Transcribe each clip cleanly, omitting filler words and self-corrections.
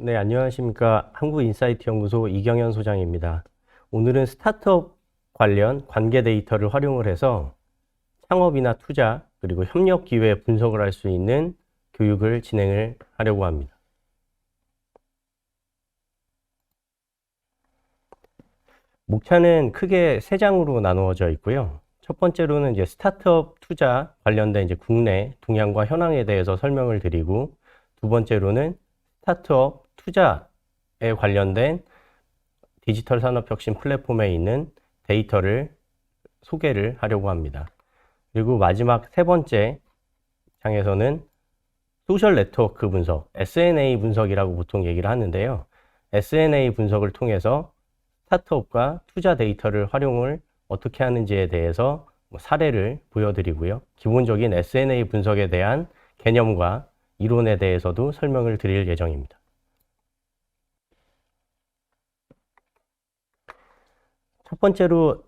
네, 안녕하십니까. 한국인사이트 연구소 이경현 소장입니다. 오늘은 스타트업 관련 관계 데이터를 활용을 해서 창업이나 투자, 그리고 협력 기회 분석을 할 수 있는 교육을 진행을 하려고 합니다. 목차는 크게 세 장으로 나누어져 있고요. 첫 번째로는 이제 스타트업 투자 관련된 이제 국내 동향과 현황에 대해서 설명을 드리고, 두 번째로는 스타트업 투자에 관련된 디지털 산업 혁신 플랫폼에 있는 데이터를 소개를 하려고 합니다. 그리고 마지막 세 번째 장에서는 소셜 네트워크 분석, SNA 분석이라고 보통 얘기를 하는데요. SNA 분석을 통해서 스타트업과 투자 데이터를 활용을 어떻게 하는지에 대해서 사례를 보여드리고요. 기본적인 SNA 분석에 대한 개념과 이론에 대해서도 설명을 드릴 예정입니다. 첫 번째로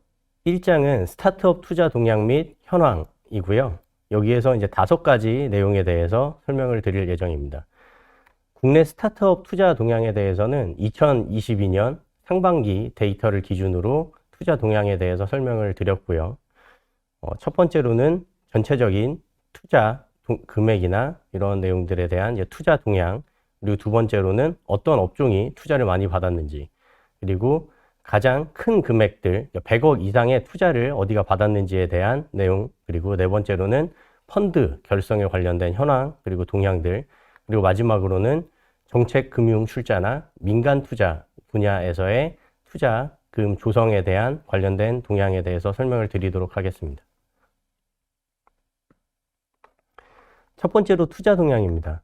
1장은 스타트업 투자 동향 및 현황이고요. 여기에서 이제 5가지 내용에 대해서 설명을 드릴 예정입니다. 국내 스타트업 투자 동향에 대해서는 2022년 상반기 데이터를 기준으로 투자 동향에 대해서 설명을 드렸고요. 첫 번째로는 전체적인 투자 금액이나 이런 내용들에 대한 이제 투자 동향, 그리고 두 번째로는 어떤 업종이 투자를 많이 받았는지, 그리고 가장 큰 금액들, 100억 이상의 투자를 어디가 받았는지에 대한 내용, 그리고 네 번째로는 펀드 결성에 관련된 현황, 그리고 동향들, 그리고 마지막으로는 정책 금융 출자나 민간 투자 분야에서의 투자금 조성에 대한 관련된 동향에 대해서 설명을 드리도록 하겠습니다. 첫 번째로 투자 동향입니다.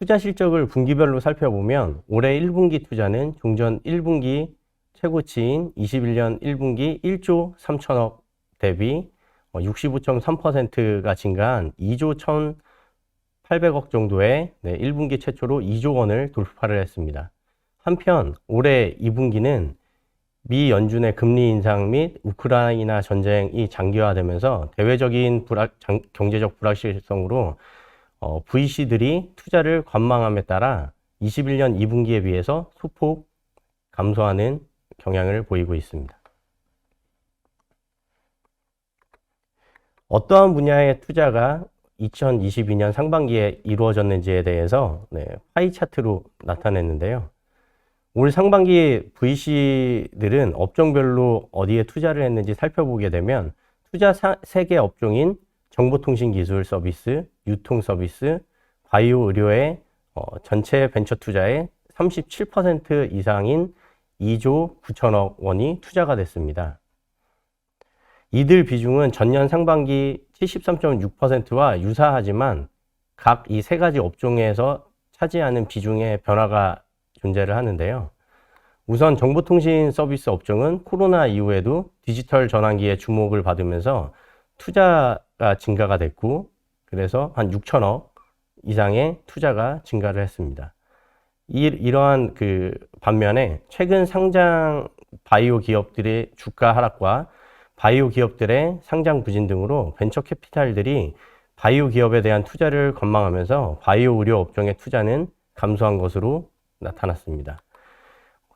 투자 실적을 분기별로 살펴보면 올해 1분기 투자는 종전 1분기 최고치인 21년 1분기 1조 3천억 대비 65.3%가 증가한 2조 1,800억 정도의 1분기 최초로 2조 원을 돌파를 했습니다. 한편 올해 2분기는 미 연준의 금리 인상 및 우크라이나 전쟁이 장기화되면서 대외적인 경제적 불확실성으로 VC들이 투자를 관망함에 따라 21년 2분기에 비해서 소폭 감소하는 경향을 보이고 있습니다. 어떠한 분야의 투자가 2022년 상반기에 이루어졌는지에 대해서 파이 차트로 나타냈는데요. 올 상반기 VC들은 업종별로 어디에 투자를 했는지 살펴보게 되면 투자 3개 업종인 정보통신기술 서비스, 유통 서비스, 바이오 의료의 전체 벤처 투자의 37% 이상인 2조 9천억 원이 투자가 됐습니다. 이들 비중은 전년 상반기 73.6%와 유사하지만 각 이 세 가지 업종에서 차지하는 비중의 변화가 존재를 하는데요. 우선 정보통신 서비스 업종은 코로나 이후에도 디지털 전환기에 주목을 받으면서 투자가 증가가 됐고, 그래서 한 6천억 이상의 투자가 증가를 했습니다. 이러한 반면에 최근 상장 바이오 기업들의 주가 하락과 바이오 기업들의 상장 부진 등으로 벤처 캐피탈들이 바이오 기업에 대한 투자를 관망하면서 바이오 의료 업종의 투자는 감소한 것으로 나타났습니다.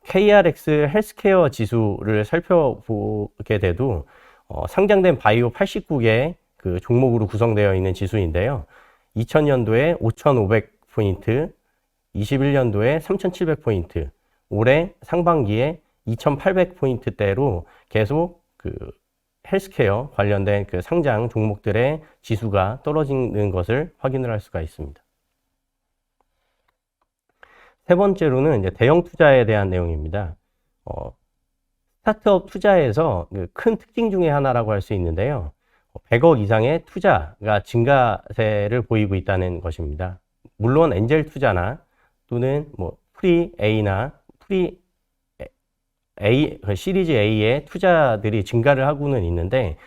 KRX 헬스케어 지수를 살펴보게 돼도 상장된 바이오 89개 종목으로 구성되어 있는 지수인데요. 2000년도에 5,500포인트, 21년도에 3,700포인트, 올해 상반기에 2,800포인트대로 계속 헬스케어 관련된 상장 종목들의 지수가 떨어지는 것을 확인을 할 수가 있습니다. 세 번째로는 이제 대형 투자에 대한 내용입니다. 스타트업 투자에서 큰 특징 중에 하나라고 할 수 있는데요. 100억 이상의 투자가 증가세를 보이고 있다는 것입니다. 물론 엔젤 투자나 또는 프리 A나 프리 A, 시리즈 A의 투자들이 증가를 하고는 있는데,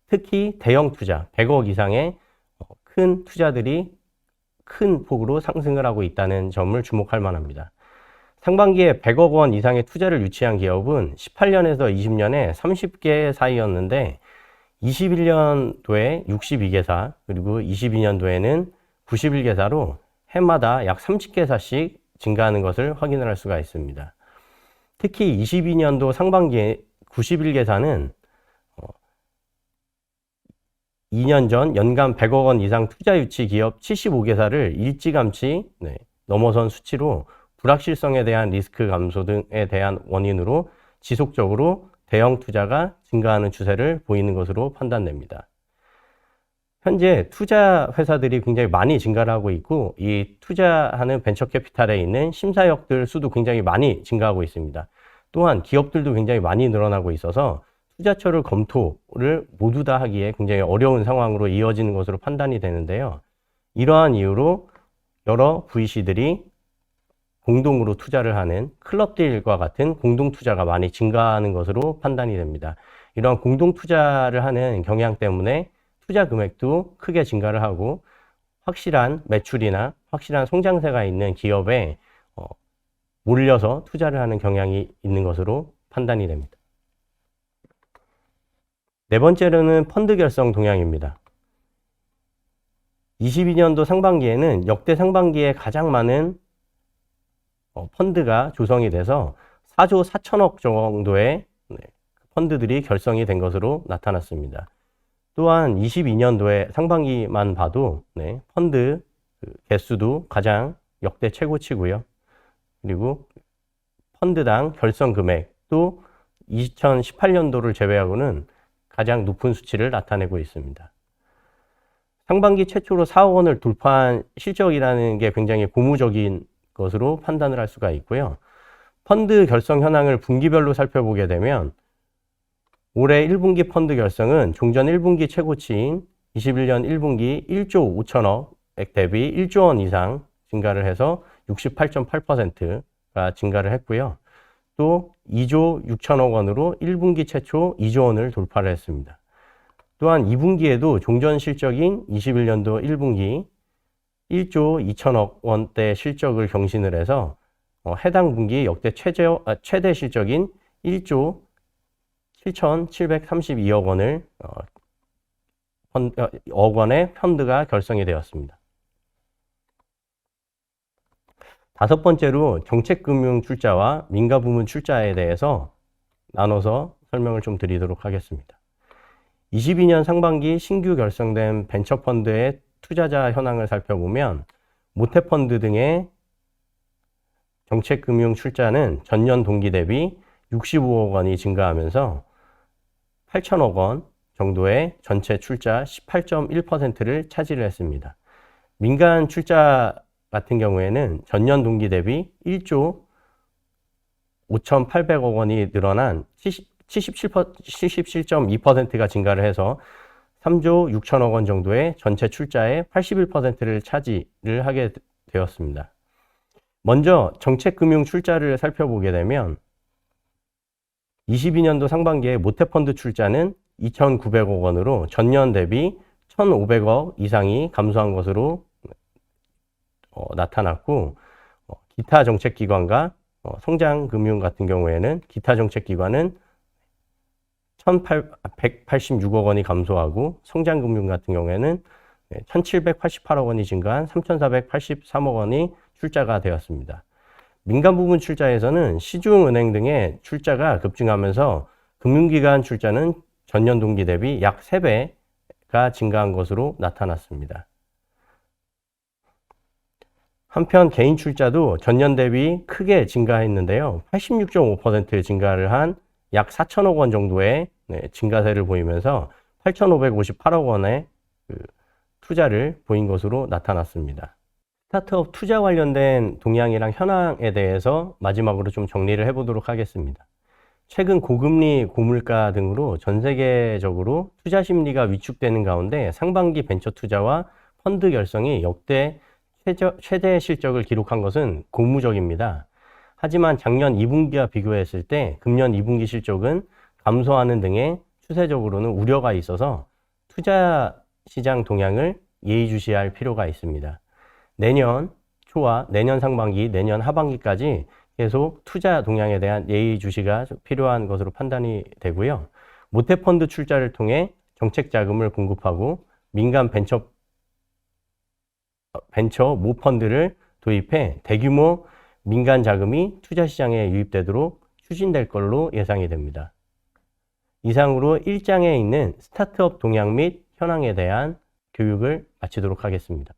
특히 대형 투자, 100억 이상의 큰 투자들이 큰 폭으로 상승을 하고 있다는 점을 주목할 만합니다. 상반기에 100억 원 이상의 투자를 유치한 기업은 18년에서 20년에 30개 사이였는데 21년도에 62개사, 그리고 22년도에는 91개사로 해마다 약 30개사씩 증가하는 것을 확인을 할 수가 있습니다. 특히 22년도 상반기에 91개사는 2년 전 연간 100억 원 이상 투자 유치 기업 75개사를 일찌감치 넘어선 수치로 불확실성에 대한 리스크 감소 등에 대한 원인으로 지속적으로 대형 투자가 증가하는 추세를 보이는 것으로 판단됩니다. 현재 투자 회사들이 굉장히 많이 증가를 하고 있고, 이 투자하는 벤처 캐피탈에 있는 심사역들 수도 굉장히 많이 증가하고 있습니다. 또한 기업들도 굉장히 많이 늘어나고 있어서 투자처를 검토를 모두 다 하기에 굉장히 어려운 상황으로 이어지는 것으로 판단이 되는데요. 이러한 이유로 여러 VC들이 공동으로 투자를 하는 클럽딜과 같은 공동 투자가 많이 증가하는 것으로 판단이 됩니다. 이러한 공동 투자를 하는 경향 때문에 투자 금액도 크게 증가를 하고 확실한 매출이나 확실한 성장세가 있는 기업에 몰려서 투자를 하는 경향이 있는 것으로 판단이 됩니다. 네 번째로는 펀드 결성 동향입니다. 22년도 상반기에는 역대 상반기에 가장 많은 펀드가 조성이 돼서 4조 4천억 정도의 펀드들이 결성이 된 것으로 나타났습니다. 또한 22년도에 상반기만 봐도 펀드 개수도 가장 역대 최고치고요. 그리고 펀드당 결성 금액도 2018년도를 제외하고는 가장 높은 수치를 나타내고 있습니다. 상반기 최초로 4억 원을 돌파한 실적이라는 게 굉장히 고무적인 것으로 판단을 할 수가 있고요. 펀드 결성 현황을 분기별로 살펴보게 되면 올해 1분기 펀드 결성은 종전 1분기 최고치인 21년 1분기 1조 5천억액 대비 1조 원 이상 증가를 해서 68.8%가 증가를 했고요. 또 2조 6천억 원으로 1분기 최초 2조 원을 돌파를 했습니다. 또한 2분기에도 종전 실적인 21년도 1분기 1조 2천억 원대 실적을 경신을 해서 해당 분기 역대 최대 실적인 1조 7,732억 원을 억 원의 펀드가 결성이 되었습니다. 다섯 번째로 정책금융 출자와 민간부문 출자에 대해서 나눠서 설명을 좀 드리도록 하겠습니다. 22년 상반기 신규 결성된 벤처펀드의 투자자 현황을 살펴보면 모태펀드 등의 정책금융 출자는 전년 동기 대비 65억 원이 증가하면서 8천억 원 정도의 전체 출자 18.1%를 차지를 했습니다. 민간 출자 같은 경우에는 전년 동기 대비 1조 5,800억 원이 늘어난 77.2%가 증가를 해서 3조 6천억 원 정도의 전체 출자의 81%를 차지를 하게 되었습니다. 먼저 정책금융 출자를 살펴보게 되면 22년도 상반기에 모태펀드 출자는 2,900억 원으로 전년 대비 1,500억 이상이 감소한 것으로 나타났고, 기타 정책기관과 성장금융 같은 경우에는 기타 정책기관은 1,186억 원이 감소하고 성장금융 같은 경우에는 1,788억 원이 증가한 3,483억 원이 출자가 되었습니다. 민간 부문 출자에서는 시중은행 등의 출자가 급증하면서 금융기관 출자는 전년 동기 대비 약 3배가 증가한 것으로 나타났습니다. 한편 개인 출자도 전년 대비 크게 증가했는데요. 86.5% 증가를 한 약 4천억 원 정도의 증가세를 보이면서 8,558억 원의 투자를 보인 것으로 나타났습니다. 스타트업 투자 관련된 동향이랑 현황에 대해서 마지막으로 좀 정리를 해보도록 하겠습니다. 최근 고금리, 고물가 등으로 전 세계적으로 투자 심리가 위축되는 가운데 상반기 벤처 투자와 펀드 결성이 역대 최대 실적을 기록한 것은 고무적입니다. 하지만 작년 2분기와 비교했을 때 금년 2분기 실적은 감소하는 등의 추세적으로는 우려가 있어서 투자 시장 동향을 예의주시할 필요가 있습니다. 내년 초와 내년 상반기, 내년 하반기까지 계속 투자 동향에 대한 예의주시가 필요한 것으로 판단이 되고요. 모태펀드 출자를 통해 정책 자금을 공급하고 민간 벤처 모펀드를 도입해 대규모 민간 자금이 투자 시장에 유입되도록 추진될 걸로 예상이 됩니다. 이상으로 1장에 있는 스타트업 동향 및 현황에 대한 교육을 마치도록 하겠습니다.